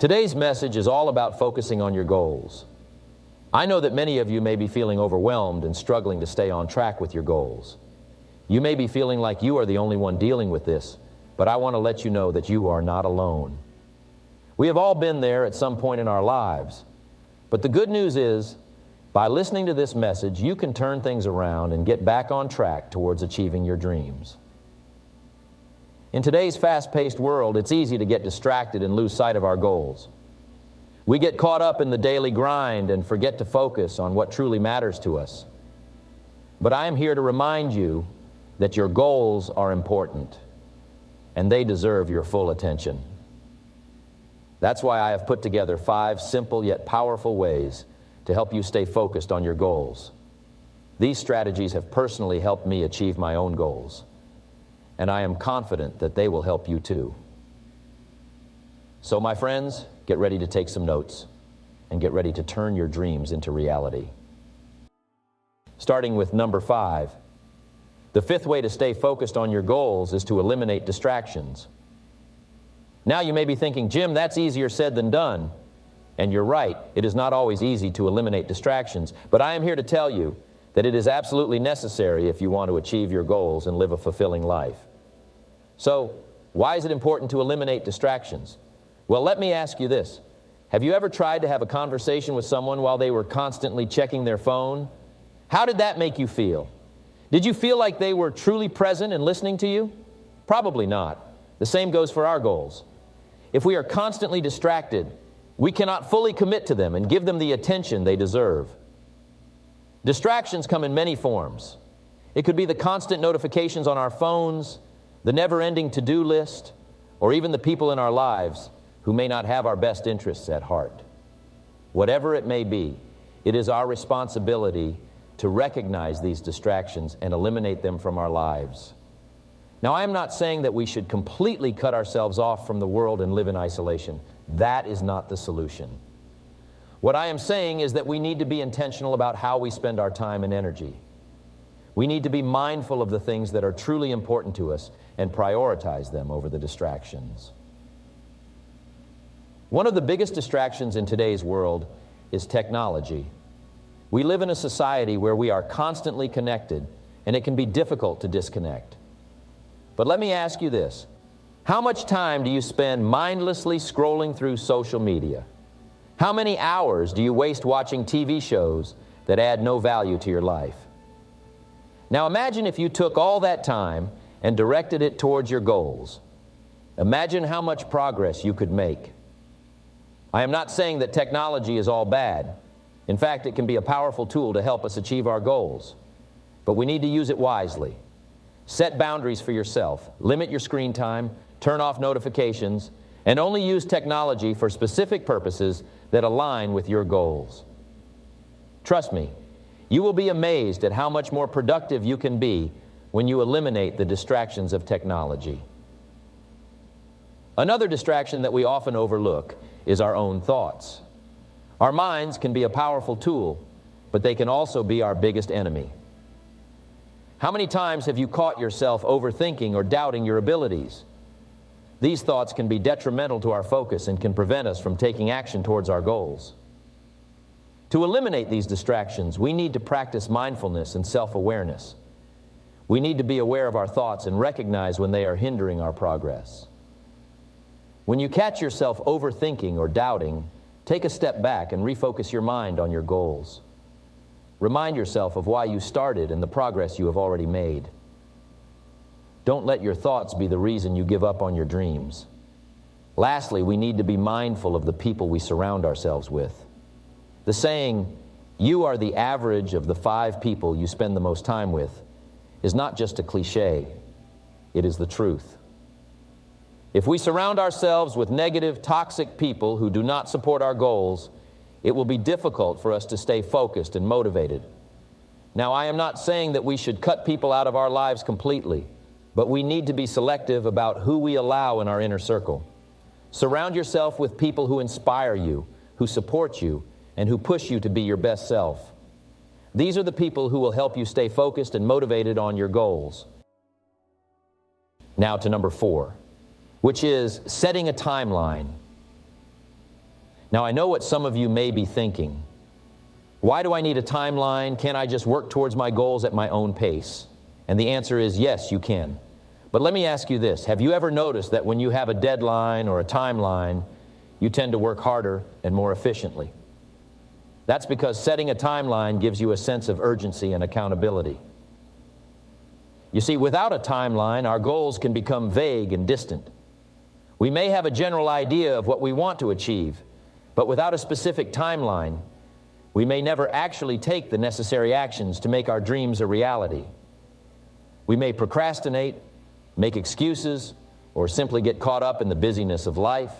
Today's message is all about focusing on your goals. I know that many of you may be feeling overwhelmed and struggling to stay on track with your goals. You may be feeling like you are the only one dealing with this, but I want to let you know that you are not alone. We have all been there at some point in our lives. But the good news is, by listening to this message, you can turn things around and get back on track towards achieving your dreams. In today's fast-paced world, it's easy to get distracted and lose sight of our goals. We get caught up in the daily grind and forget to focus on what truly matters to us. But I am here to remind you that your goals are important, and they deserve your full attention. That's why I have put together 5 simple yet powerful ways to help you stay focused on your goals. These strategies have personally helped me achieve my own goals, and I am confident that they will help you too. So, my friends, get ready to take some notes and get ready to turn your dreams into reality. Starting with number 5. The 5th way to stay focused on your goals is to eliminate distractions. Now you may be thinking, Jim, that's easier said than done. And you're right, it is not always easy to eliminate distractions, but I am here to tell you that it is absolutely necessary if you want to achieve your goals and live a fulfilling life. So, why is it important to eliminate distractions? Well, let me ask you this. Have you ever tried to have a conversation with someone while they were constantly checking their phone? How did that make you feel? Did you feel like they were truly present and listening to you? Probably not. The same goes for our goals. If we are constantly distracted, we cannot fully commit to them and give them the attention they deserve. Distractions come in many forms. It could be the constant notifications on our phones, the never-ending to-do list, or even the people in our lives who may not have our best interests at heart. Whatever it may be, it is our responsibility to recognize these distractions and eliminate them from our lives. Now, I am not saying that we should completely cut ourselves off from the world and live in isolation. That is not the solution. What I am saying is that we need to be intentional about how we spend our time and energy. We need to be mindful of the things that are truly important to us and prioritize them over the distractions. One of the biggest distractions in today's world is technology. We live in a society where we are constantly connected, and it can be difficult to disconnect. But let me ask you this. How much time do you spend mindlessly scrolling through social media? How many hours do you waste watching TV shows that add no value to your life? Now imagine if you took all that time and directed it towards your goals. Imagine how much progress you could make. I am not saying that technology is all bad. In fact, it can be a powerful tool to help us achieve our goals. But we need to use it wisely. Set boundaries for yourself. Limit your screen time, turn off notifications, and only use technology for specific purposes that align with your goals. Trust me, you will be amazed at how much more productive you can be when you eliminate the distractions of technology. Another distraction that we often overlook is our own thoughts. Our minds can be a powerful tool, but they can also be our biggest enemy. How many times have you caught yourself overthinking or doubting your abilities? These thoughts can be detrimental to our focus and can prevent us from taking action towards our goals. To eliminate these distractions, we need to practice mindfulness and self-awareness. We need to be aware of our thoughts and recognize when they are hindering our progress. When you catch yourself overthinking or doubting, take a step back and refocus your mind on your goals. Remind yourself of why you started and the progress you have already made. Don't let your thoughts be the reason you give up on your dreams. Lastly, we need to be mindful of the people we surround ourselves with. The saying, "You are the average of the 5 people you spend the most time with," is not just a cliche. It is the truth. If we surround ourselves with negative, toxic people who do not support our goals, it will be difficult for us to stay focused and motivated. Now, I am not saying that we should cut people out of our lives completely, but we need to be selective about who we allow in our inner circle. Surround yourself with people who inspire you, who support you, and who push you to be your best self. These are the people who will help you stay focused and motivated on your goals. Now to number 4, which is setting a timeline. Now, I know what some of you may be thinking. Why do I need a timeline? Can't I just work towards my goals at my own pace? And the answer is yes, you can. But let me ask you this. Have you ever noticed that when you have a deadline or a timeline, you tend to work harder and more efficiently? That's because setting a timeline gives you a sense of urgency and accountability. You see, without a timeline, our goals can become vague and distant. We may have a general idea of what we want to achieve, but without a specific timeline, we may never actually take the necessary actions to make our dreams a reality. We may procrastinate, make excuses, or simply get caught up in the busyness of life.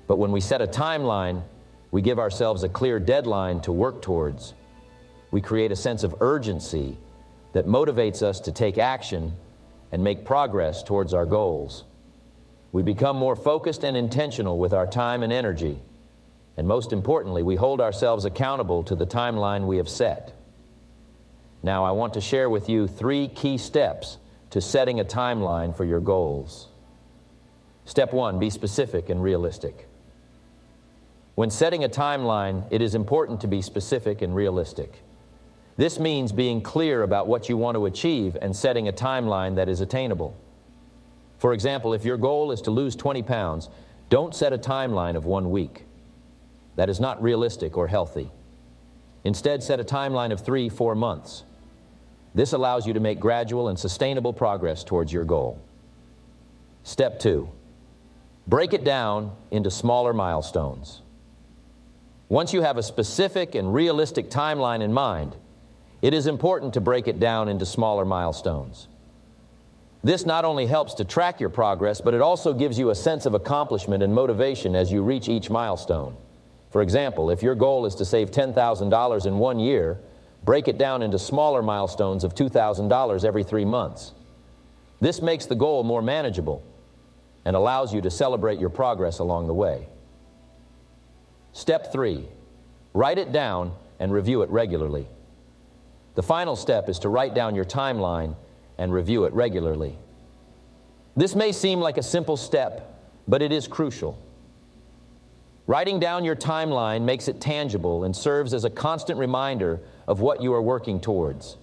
But when we set a timeline, we give ourselves a clear deadline to work towards. We create a sense of urgency that motivates us to take action and make progress towards our goals. We become more focused and intentional with our time and energy. And most importantly, we hold ourselves accountable to the timeline we have set. Now, I want to share with you 3 key steps to setting a timeline for your goals. Step 1, be specific and realistic. When setting a timeline, it is important to be specific and realistic. This means being clear about what you want to achieve and setting a timeline that is attainable. For example, if your goal is to lose 20 pounds, don't set a timeline of 1 week. That is not realistic or healthy. Instead, set a timeline of 3-4 months. This allows you to make gradual and sustainable progress towards your goal. Step 2, break it down into smaller milestones. Once you have a specific and realistic timeline in mind, it is important to break it down into smaller milestones. This not only helps to track your progress, but it also gives you a sense of accomplishment and motivation as you reach each milestone. For example, if your goal is to save $10,000 in 1 year, break it down into smaller milestones of $2,000 every 3 months. This makes the goal more manageable and allows you to celebrate your progress along the way. Step 3, write it down and review it regularly. The final step is to write down your timeline and review it regularly. This may seem like a simple step, but it is crucial. Writing down your timeline makes it tangible and serves as a constant reminder of what you are working towards.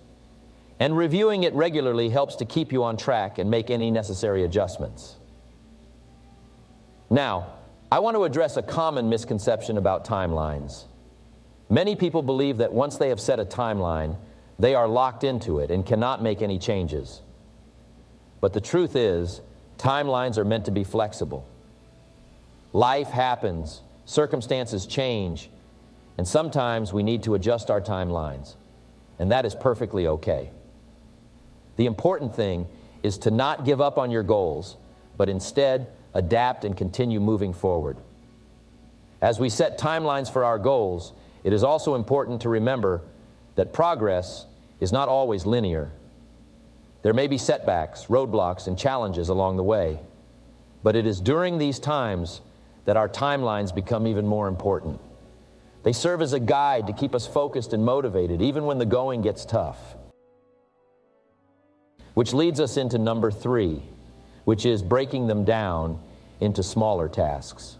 And reviewing it regularly helps to keep you on track and make any necessary adjustments. Now, I want to address a common misconception about timelines. Many people believe that once they have set a timeline, they are locked into it and cannot make any changes. But the truth is, timelines are meant to be flexible. Life happens, circumstances change, and sometimes we need to adjust our timelines, and that is perfectly okay. The important thing is to not give up on your goals, but instead adapt and continue moving forward. As we set timelines for our goals, it is also important to remember that progress is not always linear. There may be setbacks, roadblocks, and challenges along the way, but it is during these times that our timelines become even more important. They serve as a guide to keep us focused and motivated, even when the going gets tough. Which leads us into number 3, which is breaking them down into smaller tasks.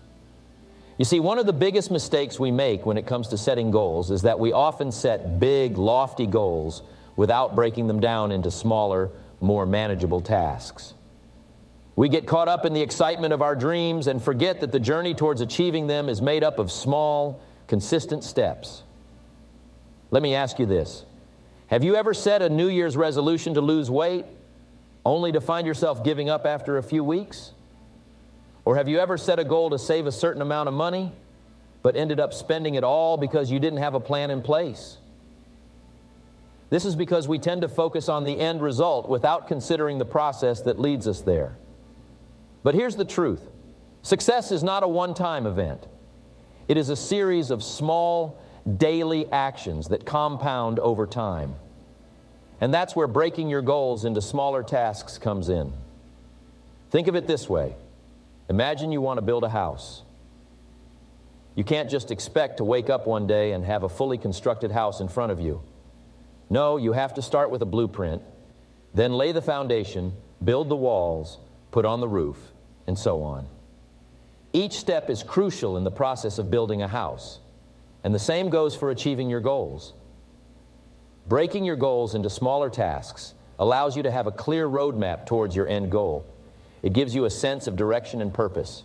You see, one of the biggest mistakes we make when it comes to setting goals is that we often set big, lofty goals without breaking them down into smaller, more manageable tasks. We get caught up in the excitement of our dreams and forget that the journey towards achieving them is made up of small, consistent steps. Let me ask you this. Have you ever set a New Year's resolution to lose weight only to find yourself giving up after a few weeks? Or have you ever set a goal to save a certain amount of money, but ended up spending it all because you didn't have a plan in place? This is because we tend to focus on the end result without considering the process that leads us there. But here's the truth. Success is not a one-time event. It is a series of small, daily actions that compound over time. And that's where breaking your goals into smaller tasks comes in. Think of it this way. Imagine you want to build a house. You can't just expect to wake up one day and have a fully constructed house in front of you. No, you have to start with a blueprint, then lay the foundation, build the walls, put on the roof, and so on. Each step is crucial in the process of building a house, and the same goes for achieving your goals. Breaking your goals into smaller tasks allows you to have a clear roadmap towards your end goal. It gives you a sense of direction and purpose,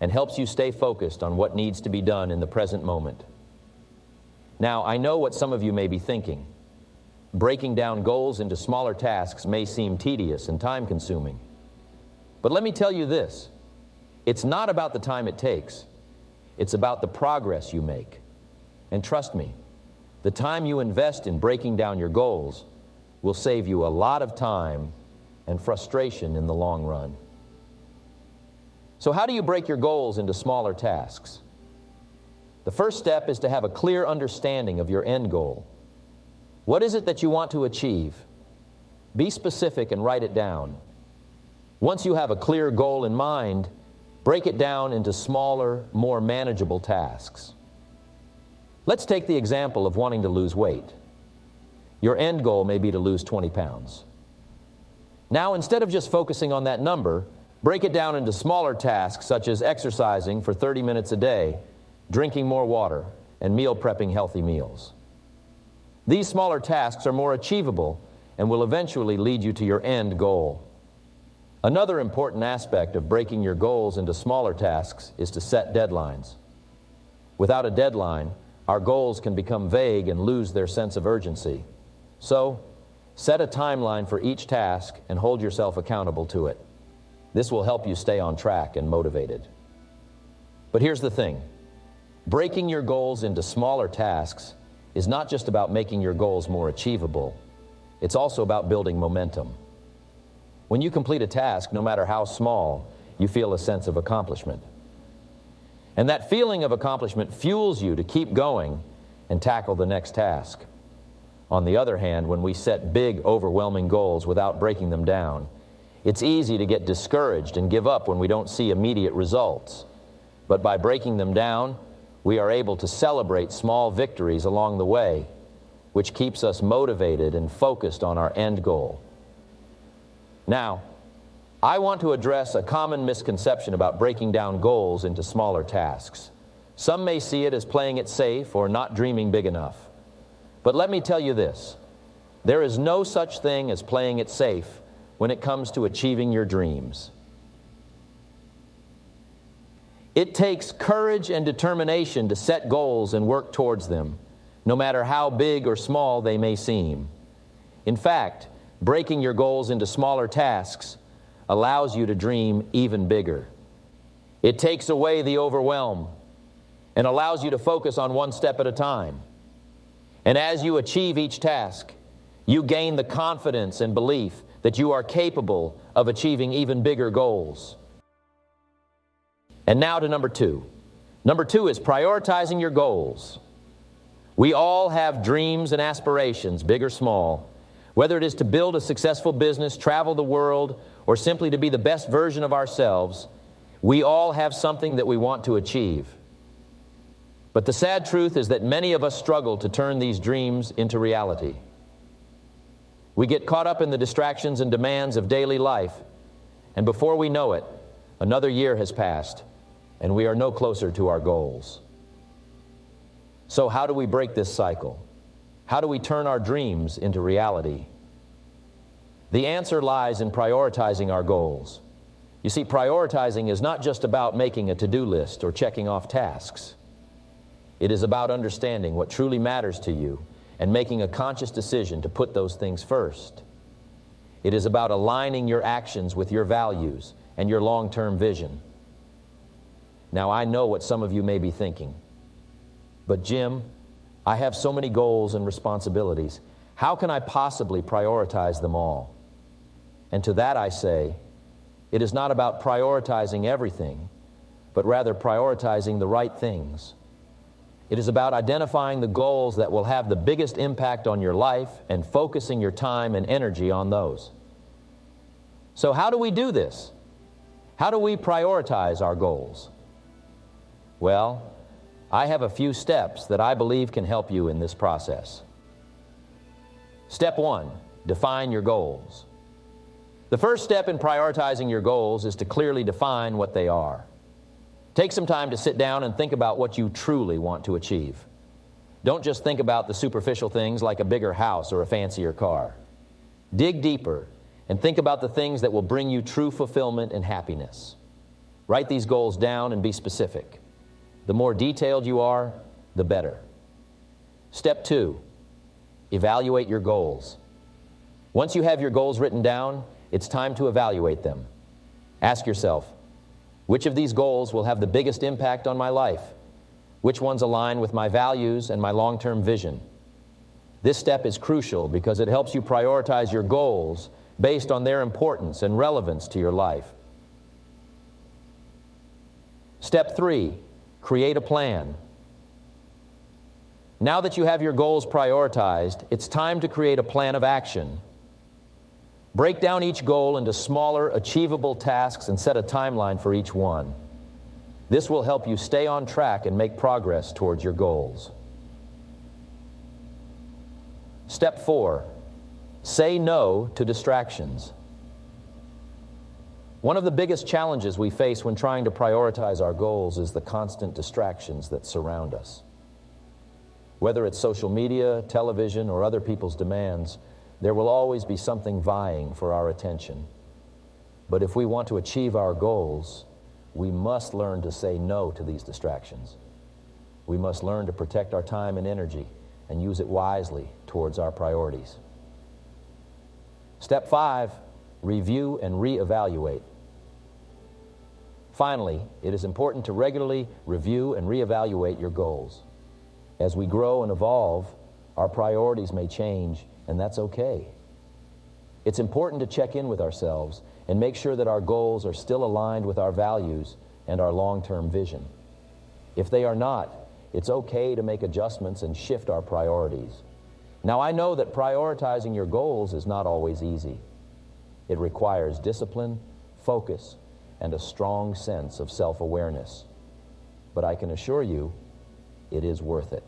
and helps you stay focused on what needs to be done in the present moment. Now, I know what some of you may be thinking. Breaking down goals into smaller tasks may seem tedious and time-consuming. But let me tell you this. It's not about the time it takes. It's about the progress you make. And trust me, the time you invest in breaking down your goals will save you a lot of time and frustration in the long run. So how do you break your goals into smaller tasks? The first step is to have a clear understanding of your end goal. What is it that you want to achieve? Be specific and write it down. Once you have a clear goal in mind, break it down into smaller, more manageable tasks. Let's take the example of wanting to lose weight. Your end goal may be to lose 20 pounds. Now, instead of just focusing on that number, break it down into smaller tasks such as exercising for 30 minutes a day, drinking more water, and meal prepping healthy meals. These smaller tasks are more achievable and will eventually lead you to your end goal. Another important aspect of breaking your goals into smaller tasks is to set deadlines. Without a deadline, our goals can become vague and lose their sense of urgency. So, set a timeline for each task and hold yourself accountable to it. This will help you stay on track and motivated. But here's the thing. Breaking your goals into smaller tasks is not just about making your goals more achievable. It's also about building momentum. When you complete a task, no matter how small, you feel a sense of accomplishment. And that feeling of accomplishment fuels you to keep going and tackle the next task. On the other hand, when we set big, overwhelming goals without breaking them down, it's easy to get discouraged and give up when we don't see immediate results. But by breaking them down, we are able to celebrate small victories along the way, which keeps us motivated and focused on our end goal. Now, I want to address a common misconception about breaking down goals into smaller tasks. Some may see it as playing it safe or not dreaming big enough. But let me tell you this. There is no such thing as playing it safe when it comes to achieving your dreams. It takes courage and determination to set goals and work towards them, no matter how big or small they may seem. In fact, breaking your goals into smaller tasks allows you to dream even bigger. It takes away the overwhelm and allows you to focus on one step at a time. And as you achieve each task, you gain the confidence and belief that you are capable of achieving even bigger goals. And now to number two. Number two is prioritizing your goals. We all have dreams and aspirations, big or small. Whether it is to build a successful business, travel the world, or simply to be the best version of ourselves, we all have something that we want to achieve. But the sad truth is that many of us struggle to turn these dreams into reality. We get caught up in the distractions and demands of daily life, and before we know it, another year has passed, and we are no closer to our goals. So how do we break this cycle? How do we turn our dreams into reality? The answer lies in prioritizing our goals. You see, prioritizing is not just about making a to-do list or checking off tasks. It is about understanding what truly matters to you and making a conscious decision to put those things first. It is about aligning your actions with your values and your long-term vision. Now, I know what some of you may be thinking. But Jim, I have so many goals and responsibilities. How can I possibly prioritize them all? And to that I say, it is not about prioritizing everything, but rather prioritizing the right things. It is about identifying the goals that will have the biggest impact on your life and focusing your time and energy on those. So how do we do this? How do we prioritize our goals? Well, I have a few steps that I believe can help you in this process. Step one, define your goals. The first step in prioritizing your goals is to clearly define what they are. Take some time to sit down and think about what you truly want to achieve. Don't just think about the superficial things like a bigger house or a fancier car. Dig deeper and think about the things that will bring you true fulfillment and happiness. Write these goals down and be specific. The more detailed you are, the better. Step 2, evaluate your goals. Once you have your goals written down, it's time to evaluate them. Ask yourself, which of these goals will have the biggest impact on my life? Which ones align with my values and my long-term vision? This step is crucial because it helps you prioritize your goals based on their importance and relevance to your life. Step 3, create a plan. Now that you have your goals prioritized, it's time to create a plan of action. Break down each goal into smaller, achievable tasks and set a timeline for each one. This will help you stay on track and make progress towards your goals. Step 4, say no to distractions. One of the biggest challenges we face when trying to prioritize our goals is the constant distractions that surround us. Whether it's social media, television, or other people's demands, there will always be something vying for our attention. But if we want to achieve our goals, we must learn to say no to these distractions. We must learn to protect our time and energy and use it wisely towards our priorities. Step 5, review and reevaluate. Finally, it is important to regularly review and reevaluate your goals. As we grow and evolve, our priorities may change, and that's okay. It's important to check in with ourselves and make sure that our goals are still aligned with our values and our long-term vision. If they are not, it's okay to make adjustments and shift our priorities. Now, I know that prioritizing your goals is not always easy. It requires discipline, focus, and a strong sense of self-awareness. But I can assure you, it is worth it.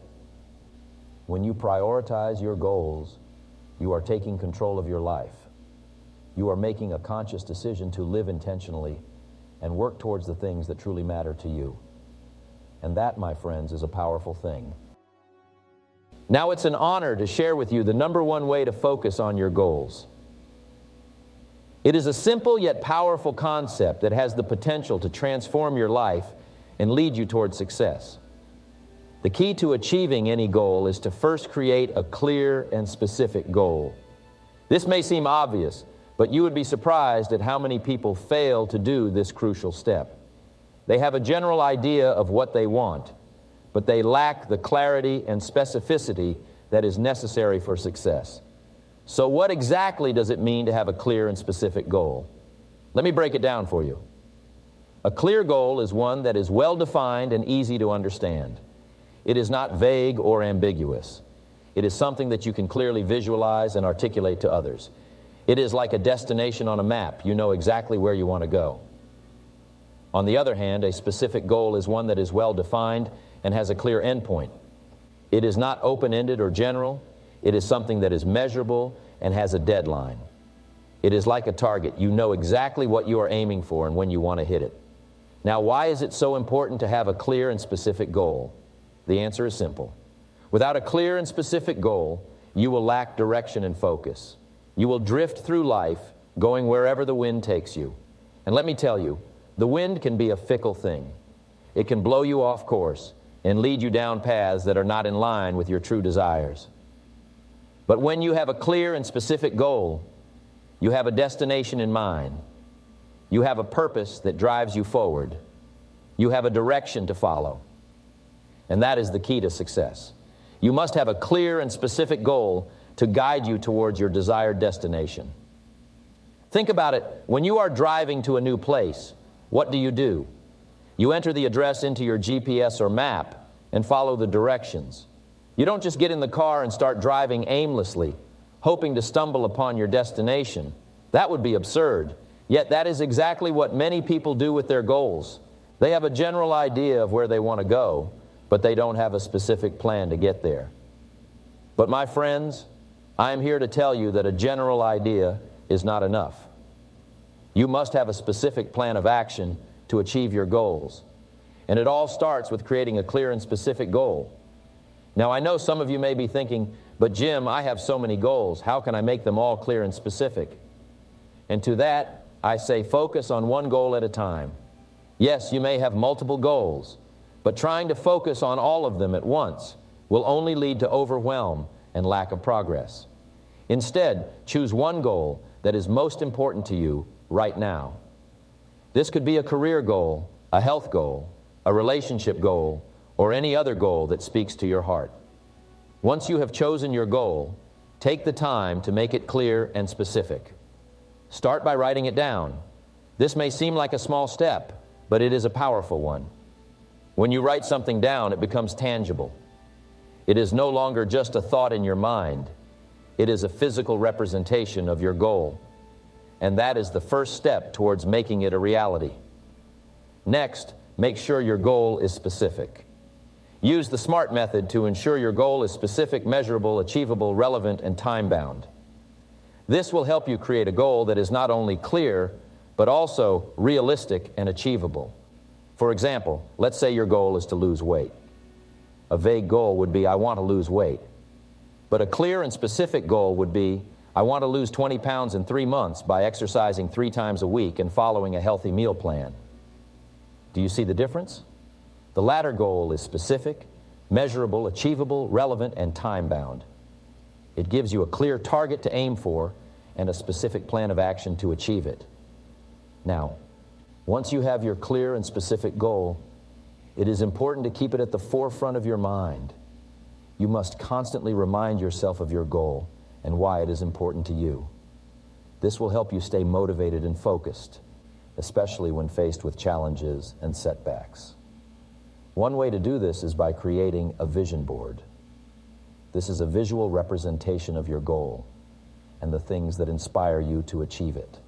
When you prioritize your goals, you are taking control of your life. You are making a conscious decision to live intentionally and work towards the things that truly matter to you. And that, my friends, is a powerful thing. Now it's an honor to share with you the #1 way to focus on your goals. It is a simple yet powerful concept that has the potential to transform your life and lead you toward success. The key to achieving any goal is to first create a clear and specific goal. This may seem obvious, but you would be surprised at how many people fail to do this crucial step. They have a general idea of what they want, but they lack the clarity and specificity that is necessary for success. So what exactly does it mean to have a clear and specific goal? Let me break it down for you. A clear goal is one that is well-defined and easy to understand. It is not vague or ambiguous. It is something that you can clearly visualize and articulate to others. It is like a destination on a map. You know exactly where you want to go. On the other hand, a specific goal is one that is well-defined and has a clear endpoint. It is not open-ended or general. It is something that is measurable and has a deadline. It is like a target. You know exactly what you are aiming for and when you want to hit it. Now, why is it so important to have a clear and specific goal? The answer is simple. Without a clear and specific goal, you will lack direction and focus. You will drift through life, going wherever the wind takes you. And let me tell you, the wind can be a fickle thing. It can blow you off course and lead you down paths that are not in line with your true desires. But when you have a clear and specific goal, you have a destination in mind. You have a purpose that drives you forward. You have a direction to follow. And that is the key to success. You must have a clear and specific goal to guide you towards your desired destination. Think about it. When you are driving to a new place, what do? You enter the address into your GPS or map and follow the directions. You don't just get in the car and start driving aimlessly, hoping to stumble upon your destination. That would be absurd. Yet that is exactly what many people do with their goals. They have a general idea of where they want to go, but they don't have a specific plan to get there. But my friends, I am here to tell you that a general idea is not enough. You must have a specific plan of action to achieve your goals. And it all starts with creating a clear and specific goal. Now, I know some of you may be thinking, but Jim, I have so many goals. How can I make them all clear and specific? And to that, I say focus on one goal at a time. Yes, you may have multiple goals, but trying to focus on all of them at once will only lead to overwhelm and lack of progress. Instead, choose one goal that is most important to you right now. This could be a career goal, a health goal, a relationship goal, or any other goal that speaks to your heart. Once you have chosen your goal, take the time to make it clear and specific. Start by writing it down. This may seem like a small step, but it is a powerful one. When you write something down, it becomes tangible. It is no longer just a thought in your mind. It is a physical representation of your goal. And that is the first step towards making it a reality. Next, make sure your goal is specific. Use the SMART method to ensure your goal is specific, measurable, achievable, relevant, and time-bound. This will help you create a goal that is not only clear, but also realistic and achievable. For example, let's say your goal is to lose weight. A vague goal would be, I want to lose weight. But a clear and specific goal would be, I want to lose 20 pounds in 3 months by exercising 3 times a week and following a healthy meal plan. Do you see the difference? The latter goal is specific, measurable, achievable, relevant, and time-bound. It gives you a clear target to aim for and a specific plan of action to achieve it. Now, once you have your clear and specific goal, it is important to keep it at the forefront of your mind. You must constantly remind yourself of your goal and why it is important to you. This will help you stay motivated and focused, especially when faced with challenges and setbacks. One way to do this is by creating a vision board. This is a visual representation of your goal and the things that inspire you to achieve it.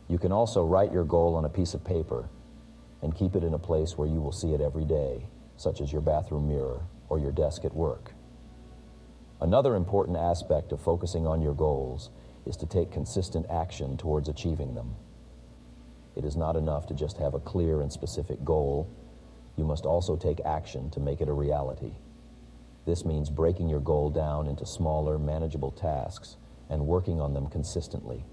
You can also write your goal on a piece of paper and keep it in a place where you will see it every day, such as your bathroom mirror or your desk at work. Another important aspect of focusing on your goals is to take consistent action towards achieving them. It is not enough to just have a clear and specific goal. You must also take action to make it a reality. This means breaking your goal down into smaller, manageable tasks and working on them consistently.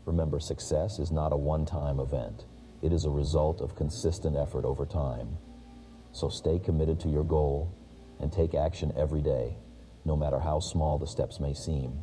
Remember, success is not a one-time event. It is a result of consistent effort over time. So stay committed to your goal and take action every day, no matter how small the steps may seem.